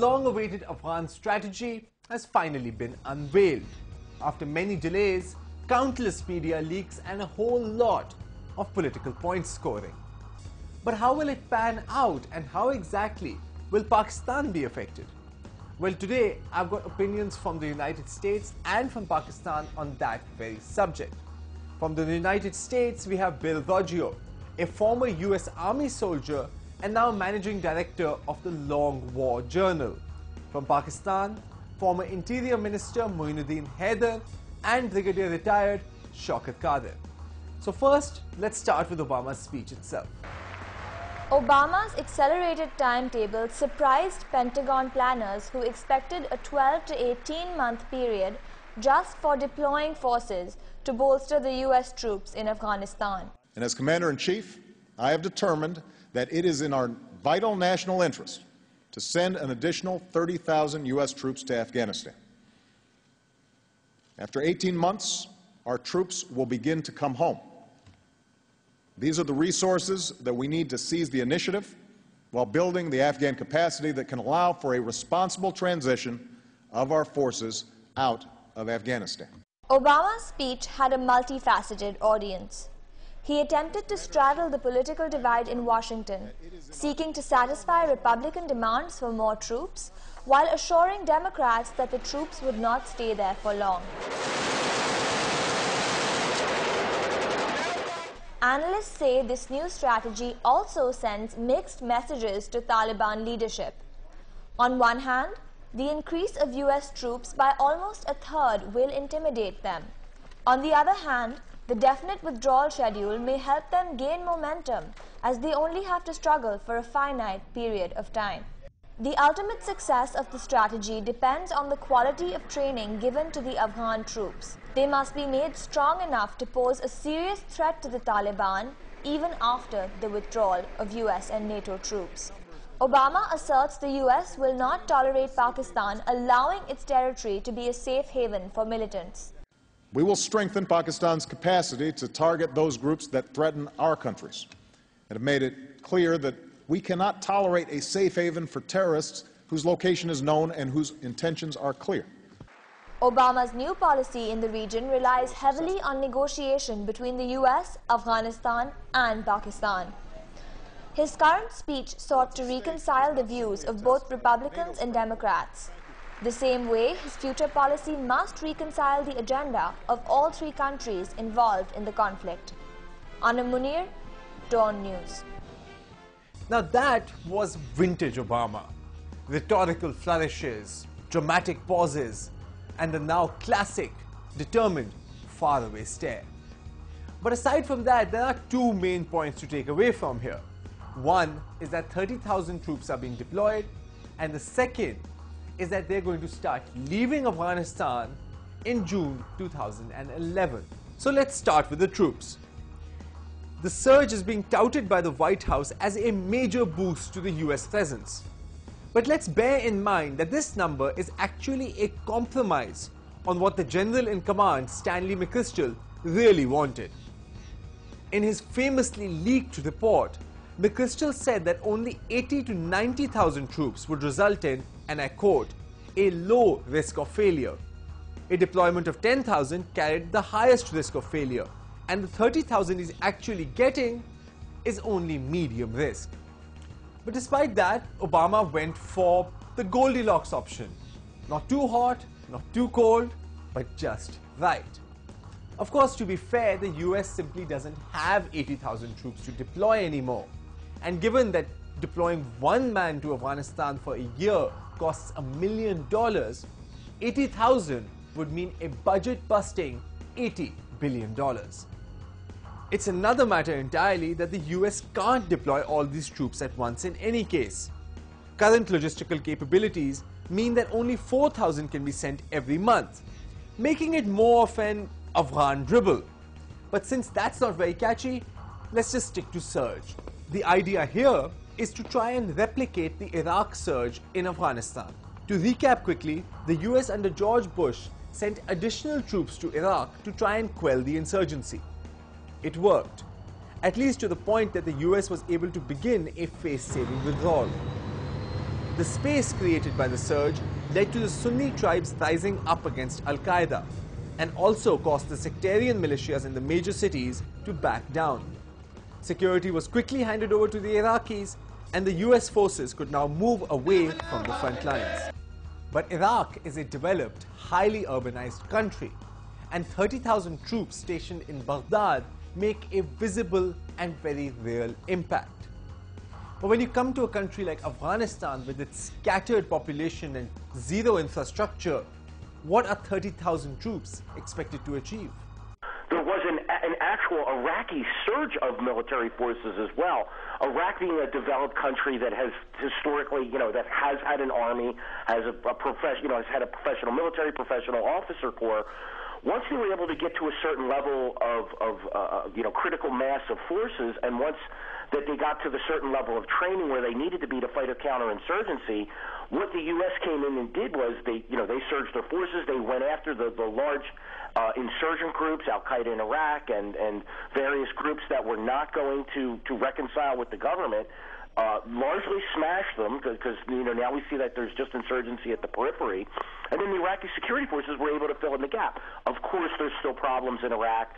long-awaited Afghan strategy has finally been unveiled. After many delays, countless media leaks and a whole lot of political point scoring. But how will it pan out, and how exactly will Pakistan be affected? Well, today I've got opinions from the United States and from Pakistan on that very subject. From the United States, we have Bill Roggio, a former US Army soldier and now managing director of the Long War Journal. From Pakistan, former Interior Minister Moinuddin Haider and Brigadier retired Shaukat Qadir. So first, let's start with Obama's speech itself. Obama's accelerated timetable surprised Pentagon planners who expected a 12 to 18-month period just for deploying forces to bolster the US troops in Afghanistan. And as Commander-in-Chief, I have determined that it is in our vital national interest to send an additional 30,000 U.S. troops to Afghanistan. After 18 months, our troops will begin to come home. These are the resources that we need to seize the initiative while building the Afghan capacity that can allow for a responsible transition of our forces out of Afghanistan. Obama's speech had a multifaceted audience. He attempted to straddle the political divide in Washington, seeking to satisfy Republican demands for more troops, while assuring Democrats that the troops would not stay there for long. Analysts say this new strategy also sends mixed messages to Taliban leadership. On one hand, the increase of US troops by almost a third will intimidate them. On the other hand, the definite withdrawal schedule may help them gain momentum, as they only have to struggle for a finite period of time. The ultimate success of the strategy depends on the quality of training given to the Afghan troops. They must be made strong enough to pose a serious threat to the Taliban even after the withdrawal of US and NATO troops. Obama asserts the US will not tolerate Pakistan allowing its territory to be a safe haven for militants. We will strengthen Pakistan's capacity to target those groups that threaten our countries, and have made it clear that we cannot tolerate a safe haven for terrorists whose location is known and whose intentions are clear. Obama's new policy in the region relies heavily on negotiation between the US, Afghanistan, and Pakistan. His current speech sought to reconcile the views of both Republicans and Democrats. The same way, his future policy must reconcile the agenda of all three countries involved in the conflict. Anna Munir, DawnNews. Now that was vintage Obama. Rhetorical flourishes, dramatic pauses, and the now classic, determined, faraway stare. But aside from that, there are two main points to take away from here. One is that 30,000 troops are being deployed, and the second is that they're going to start leaving Afghanistan in June 2011. So let's start with the troops. The surge is being touted by the White House as a major boost to the US presence. But let's bear in mind that this number is actually a compromise on what the General in Command, Stanley McChrystal, really wanted. In his famously leaked report, McChrystal said that only 80 to 90,000 troops would result in, and I quote, a low risk of failure. A deployment of 10,000 carried the highest risk of failure, and the 30,000 he's actually getting is only medium risk. But despite that, Obama went for the Goldilocks option. Not too hot, not too cold, but just right. Of course, to be fair, the US simply doesn't have 80,000 troops to deploy anymore. And given that deploying one man to Afghanistan for a year costs $1 million, 80,000 would mean a budget-busting $80 billion. It's another matter entirely that the US can't deploy all these troops at once in any case. Current logistical capabilities mean that only 4,000 can be sent every month, making it more of an Afghan dribble. But since that's not very catchy, let's just stick to surge. The idea here is to try and replicate the Iraq surge in Afghanistan. To recap quickly, the US under George Bush sent additional troops to Iraq to try and quell the insurgency. It worked, at least to the point that the US was able to begin a face-saving withdrawal. The space created by the surge led to the Sunni tribes rising up against Al-Qaeda and also caused the sectarian militias in the major cities to back down. Security was quickly handed over to the Iraqis, and the US forces could now move away from the front lines. But Iraq is a developed, highly urbanized country, and 30,000 troops stationed in Baghdad make a visible and very real impact. But when you come to a country like Afghanistan with its scattered population and zero infrastructure, what are 30,000 troops expected to achieve? There was an actual Iraqi surge of military forces as well. Iraq being a developed country that has historically, that has had an army, has has had a professional military, professional officer corps. Once they were able to get to a certain level of critical mass of forces, and once that they got to the certain level of training where they needed to be to fight a counterinsurgency, what the U.S. came in and did was they surged their forces. They went after the large insurgent groups, Al-Qaeda in Iraq, and various groups that were not going to reconcile with the government. Largely smashed them because now we see that there's just insurgency at the periphery, and then the Iraqi security forces were able to fill in the gap. Of course, there's still problems in Iraq,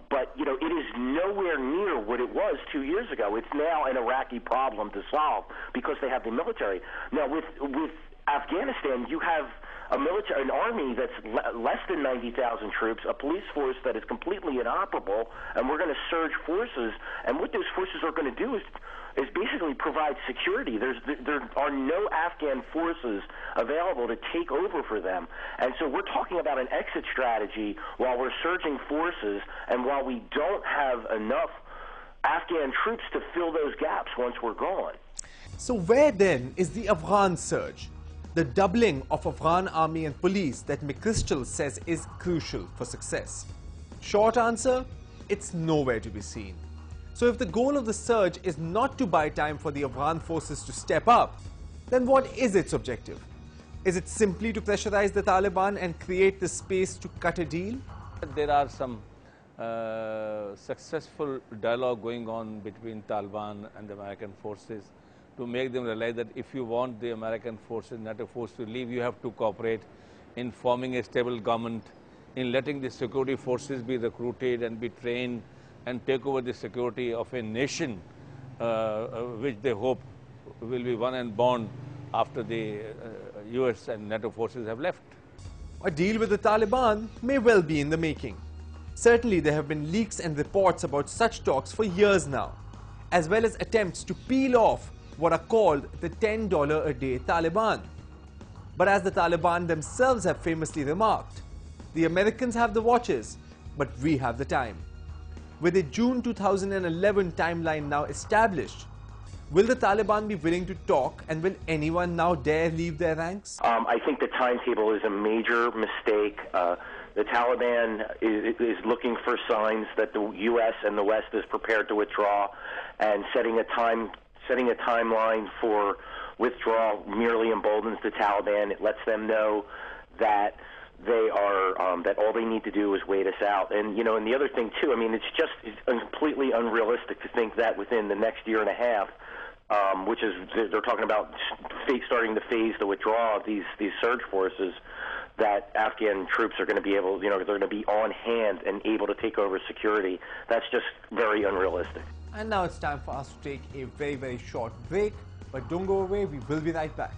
but it is nowhere near what it was 2 years ago. It's now an Iraqi problem to solve because they have the military. Now with Afghanistan, you have an army that's less than 90,000 troops, a police force that is completely inoperable, and we're going to surge forces. And what those forces are going to do is basically provide security. There are no Afghan forces available to take over for them. And so we're talking about an exit strategy while we're surging forces and while we don't have enough Afghan troops to fill those gaps once we're gone. So where then is the Afghan surge? The doubling of Afghan army and police that McChrystal says is crucial for success. Short answer, it's nowhere to be seen. So if the goal of the surge is not to buy time for the Afghan forces to step up, then what is its objective? Is it simply to pressurize the Taliban and create the space to cut a deal? There are some successful dialogue going on between Taliban and the American forces to make them realize that if you want the American forces, NATO force to leave, you have to cooperate in forming a stable government, in letting the security forces be recruited and be trained and take over the security of a nation which they hope will be won and born after the US and NATO forces have left. A deal with the Taliban may well be in the making. Certainly there have been leaks and reports about such talks for years now, as well as attempts to peel off what are called the $10 a day Taliban. But as the Taliban themselves have famously remarked, the Americans have the watches, but we have the time. With a June 2011 timeline now established, will the Taliban be willing to talk, and will anyone now dare leave their ranks? I think the timetable is a major mistake. The Taliban is looking for signs that the U.S. and the West is prepared to withdraw, and setting a timeline for withdrawal merely emboldens the Taliban. It lets them know that they are that all they need to do is wait us out. And and the other thing too, it's completely unrealistic to think that within the next year and a half, which is they're talking about starting to phase the withdrawal of these surge forces, that Afghan troops are going to be able, they're going to be on hand and able to take over security. That's just very unrealistic. And now it's time for us to take a very, very short break. But don't go away, we will be right back.